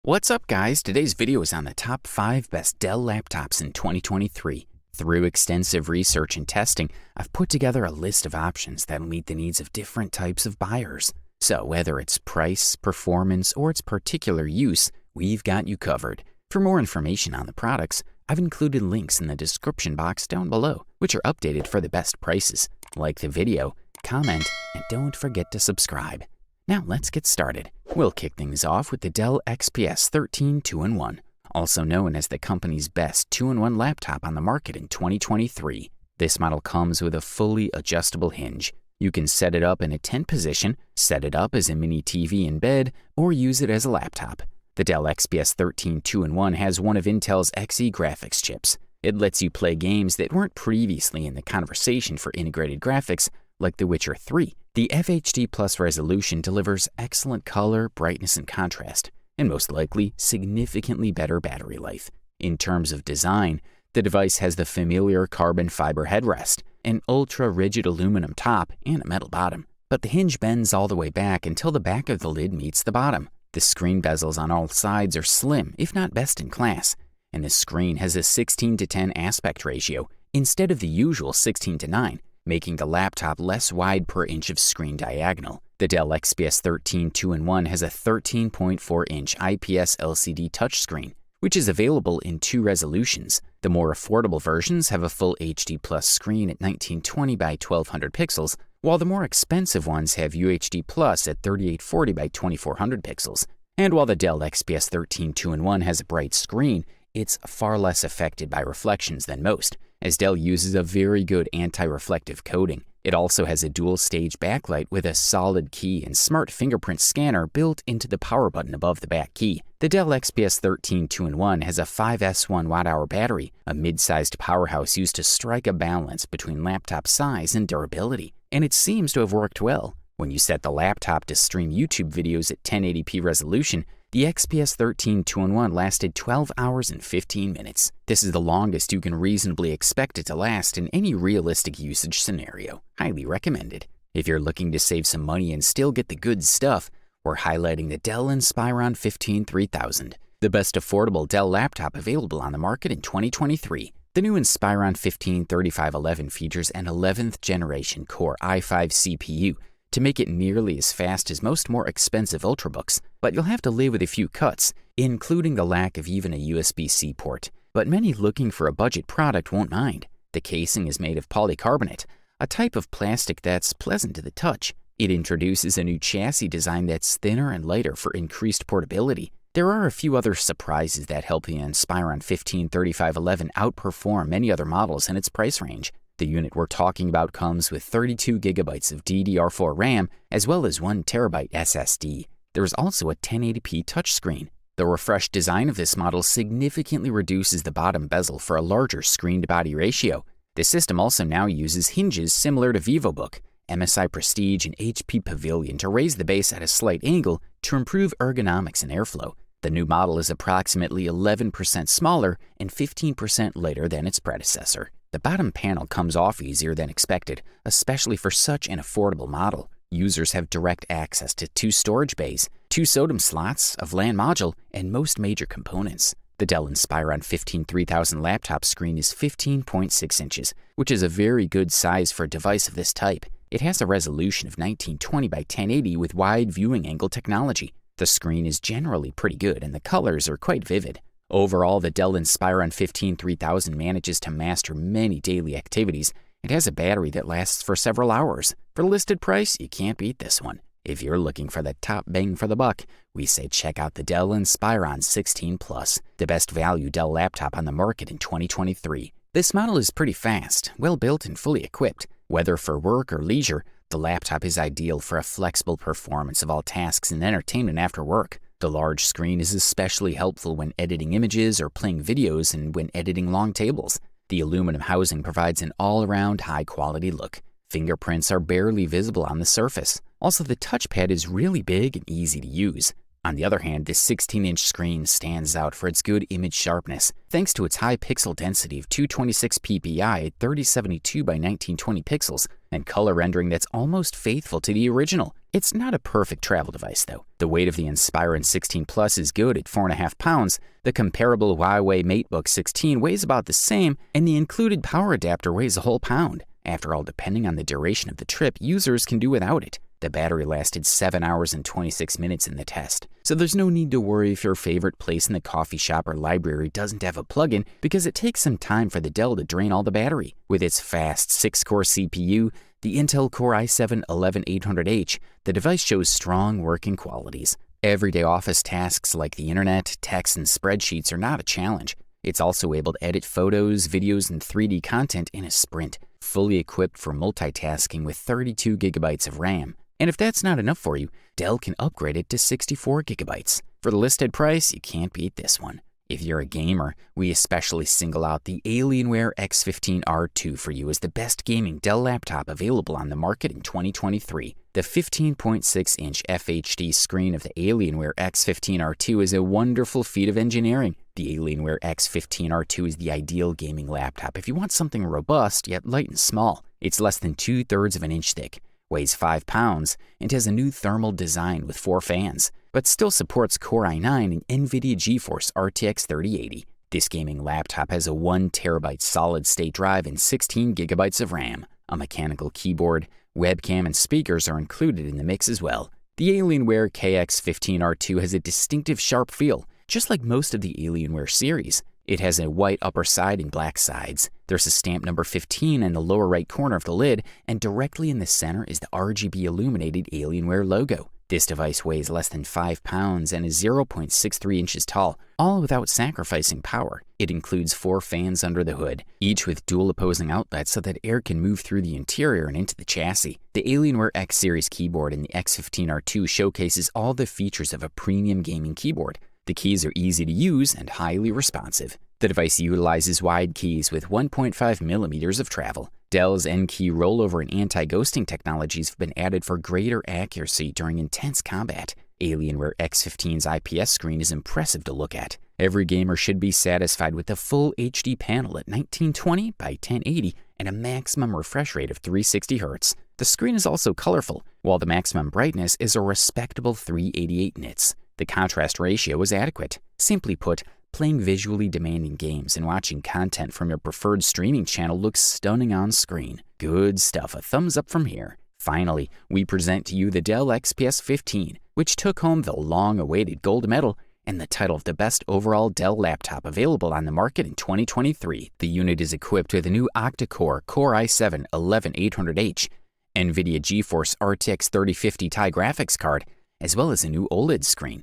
What's up, guys? Today's video is on the top 5 best Dell laptops in 2023. Through extensive research and testing, I've put together a list of options that meet the needs of different types of buyers. So whether it's price, performance, or its particular use, we've got you covered. For more information on the products, I've included links in the description box down below, which are updated for the best prices. Like the video, comment, and don't forget to subscribe. Now let's get started. We'll kick things off with the Dell XPS 13 2-in-1, also known as the company's best 2-in-1 laptop on the market in 2023. This model comes with a fully adjustable hinge. You can set it up in a tent position, set it up as a mini TV in bed, or use it as a laptop. The Dell XPS 13 2-in-1 has one of Intel's Xe graphics chips. It lets you play games that weren't previously in the conversation for integrated graphics, like The Witcher 3. The FHD Plus resolution delivers excellent color, brightness, and contrast, and most likely significantly better battery life. In terms of design, the device has the familiar carbon fiber headrest, an ultra-rigid aluminum top, and a metal bottom. But the hinge bends all the way back until the back of the lid meets the bottom. The screen bezels on all sides are slim, if not best in class, and the screen has a 16:10 aspect ratio instead of the usual 16:9. Making the laptop less wide per inch of screen diagonal. The Dell XPS 13 2-in-1 has a 13.4-inch IPS LCD touchscreen, which is available in 2 resolutions. The more affordable versions have a full HD Plus screen at 1920 by 1200 pixels, while the more expensive ones have UHD Plus at 3840 by 2400 pixels. And while the Dell XPS 13 2-in-1 has a bright screen, it's far less affected by reflections than most, as Dell uses a very good anti-reflective coating. It also has a dual-stage backlight with a solid key and smart fingerprint scanner built into the power button above the back key. The Dell XPS 13 2-in-1 has a 5S1 watt-hour battery, a mid-sized powerhouse used to strike a balance between laptop size and durability, and it seems to have worked well. When you set the laptop to stream YouTube videos at 1080p resolution, the XPS 13 2-in-1 lasted 12 hours and 15 minutes. This is the longest you can reasonably expect it to last in any realistic usage scenario. Highly recommended. If you're looking to save some money and still get the good stuff, we're highlighting the Dell Inspiron 15 3000, the best affordable Dell laptop available on the market in 2023. The new Inspiron 15 3511 features an 11th generation Core i5 CPU, to make it nearly as fast as most more expensive Ultrabooks, but you'll have to live with a few cuts, including the lack of even a USB-C port. But many looking for a budget product won't mind. The casing is made of polycarbonate, a type of plastic that's pleasant to the touch. It introduces a new chassis design that's thinner and lighter for increased portability. There are a few other surprises that help the Inspiron 15 3511 outperform many other models in its price range. The unit we're talking about comes with 32 gigabytes of DDR4 RAM, as well as 1 terabyte SSD. There is also a 1080p touchscreen. The refreshed design of this model significantly reduces the bottom bezel for a larger screen-to-body ratio. The system also now uses hinges similar to VivoBook, MSI Prestige, and HP Pavilion to raise the base at a slight angle to improve ergonomics and airflow. The new model is approximately 11% smaller and 15% lighter than its predecessor. The bottom panel comes off easier than expected, especially for such an affordable model. Users have direct access to 2 storage bays, 2 SODIMM slots, a VLAN module, and most major components. The Dell Inspiron 15 3000 laptop screen is 15.6 inches, which is a very good size for a device of this type. It has a resolution of 1920 by 1080 with wide viewing angle technology. The screen is generally pretty good and the colors are quite vivid. Overall, the Dell Inspiron 15 3000 manages to master many daily activities. It has a battery that lasts for several hours. For listed price, you can't beat this one. If you're looking for the top bang for the buck, we say check out the Dell Inspiron 16 Plus, the best value Dell laptop on the market in 2023. This model is pretty fast, well built, and fully equipped. Whether for work or leisure, the laptop is ideal for a flexible performance of all tasks and entertainment after work. The large screen is especially helpful when editing images or playing videos and when editing long tables. The aluminum housing provides an all-around high-quality look. Fingerprints are barely visible on the surface. Also, the touchpad is really big and easy to use. On the other hand, this 16-inch screen stands out for its good image sharpness, thanks to its high pixel density of 226 ppi at 3072 by 1920 pixels, and color rendering that's almost faithful to the original. It's not a perfect travel device, though. The weight of the Inspiron 16 Plus is good at 4.5 pounds, the comparable Huawei MateBook 16 weighs about the same, and the included power adapter weighs a whole pound. After all, depending on the duration of the trip, users can do without it. The battery lasted 7 hours and 26 minutes in the test, so there's no need to worry if your favorite place in the coffee shop or library doesn't have a plug-in, because it takes some time for the Dell to drain all the battery. With its fast 6-core CPU, the Intel Core i7-11800H, the device shows strong working qualities. Everyday office tasks like the internet, text, and spreadsheets are not a challenge. It's also able to edit photos, videos, and 3D content in a sprint, fully equipped for multitasking with 32 gigabytes of RAM. And if that's not enough for you, Dell can upgrade it to 64 gigabytes. For the listed price, you can't beat this one. If you're a gamer, we especially single out the Alienware X15 R2 for you as the best gaming Dell laptop available on the market in 2023. The 15.6-inch FHD screen of the Alienware X15 R2 is a wonderful feat of engineering. The Alienware X15 R2 is the ideal gaming laptop if you want something robust yet light and small. It's less than 2/3 of an inch thick, weighs 5 pounds, and has a new thermal design with 4 fans, but still supports Core i9 and NVIDIA GeForce RTX 3080. This gaming laptop has a 1 terabyte solid-state drive and 16 gigabytes of RAM. A mechanical keyboard, webcam, and speakers are included in the mix as well. The Alienware KX15 R2 has a distinctive sharp feel, just like most of the Alienware series. It has a white upper side and black sides. There's a stamp number 15 in the lower right corner of the lid, and directly in the center is the RGB illuminated Alienware logo. This device weighs less than 5 pounds and is 0.63 inches tall, all without sacrificing power. It includes 4 fans under the hood, each with dual opposing outlets so that air can move through the interior and into the chassis. The Alienware X series keyboard in the X15 R2 showcases all the features of a premium gaming keyboard. The keys are easy to use and highly responsive. The device utilizes wide keys with 1.5 millimeters of travel. Dell's N-key rollover and anti-ghosting technologies have been added for greater accuracy during intense combat. Alienware X15's IPS screen is impressive to look at. Every gamer should be satisfied with the full HD panel at 1920 by 1080 and a maximum refresh rate of 360 Hz. The screen is also colorful, while the maximum brightness is a respectable 388 nits. The contrast ratio is adequate. Simply put, playing visually demanding games and watching content from your preferred streaming channel looks stunning on screen. Good stuff, a thumbs up from here. Finally, we present to you the Dell XPS 15, which took home the long-awaited gold medal and the title of the best overall Dell laptop available on the market in 2023. The unit is equipped with a new octa-core Core i7-11800H, NVIDIA GeForce RTX 3050 Ti graphics card, as well as a new OLED screen.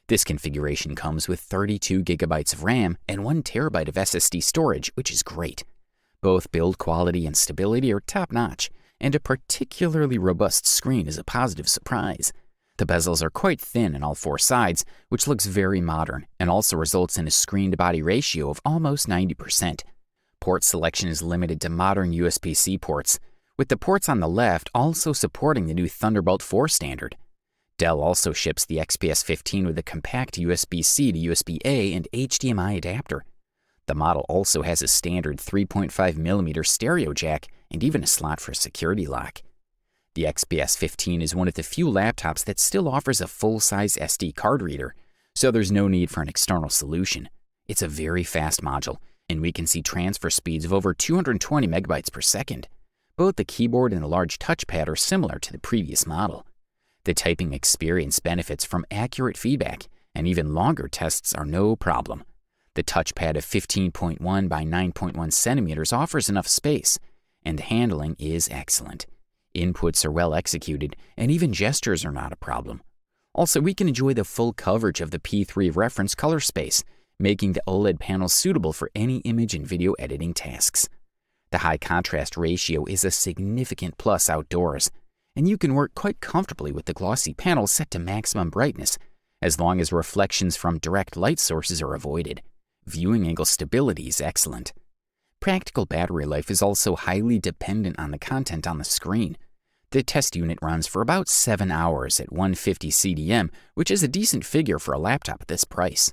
This configuration comes with 32 gigabytes of RAM and 1 terabyte of SSD storage, which is great. Both build quality and stability are top-notch, and a particularly robust screen is a positive surprise. The bezels are quite thin on all 4 sides, which looks very modern and also results in a screen-to-body ratio of almost 90%. Port selection is limited to modern USB-C ports, with the ports on the left also supporting the new Thunderbolt 4 standard. Dell also ships the XPS 15 with a compact USB-C to USB-A and HDMI adapter. The model also has a standard 3.5mm stereo jack and even a slot for a security lock. The XPS 15 is one of the few laptops that still offers a full-size SD card reader, so there's no need for an external solution. It's a very fast module, and we can see transfer speeds of over 220 megabytes per second. Both the keyboard and the large touchpad are similar to the previous model. The typing experience benefits from accurate feedback, and even longer tests are no problem. The touchpad of 15.1 by 9.1 centimeters offers enough space, and the handling is excellent. Inputs are well executed, and even gestures are not a problem. Also, we can enjoy the full coverage of the P3 reference color space, making the OLED panel suitable for any image and video editing tasks. The high contrast ratio is a significant plus outdoors, and you can work quite comfortably with the glossy panel set to maximum brightness, as long as reflections from direct light sources are avoided. Viewing angle stability is excellent. Practical battery life is also highly dependent on the content on the screen. The test unit runs for about 7 hours at 150 CDM, which is a decent figure for a laptop at this price.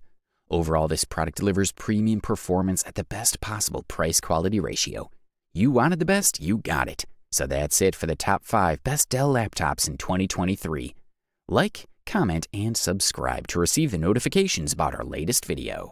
Overall, this product delivers premium performance at the best possible price-quality ratio. You wanted the best, you got it. So that's it for the top 5 best Dell laptops in 2023. Like, comment, and subscribe to receive the notifications about our latest video.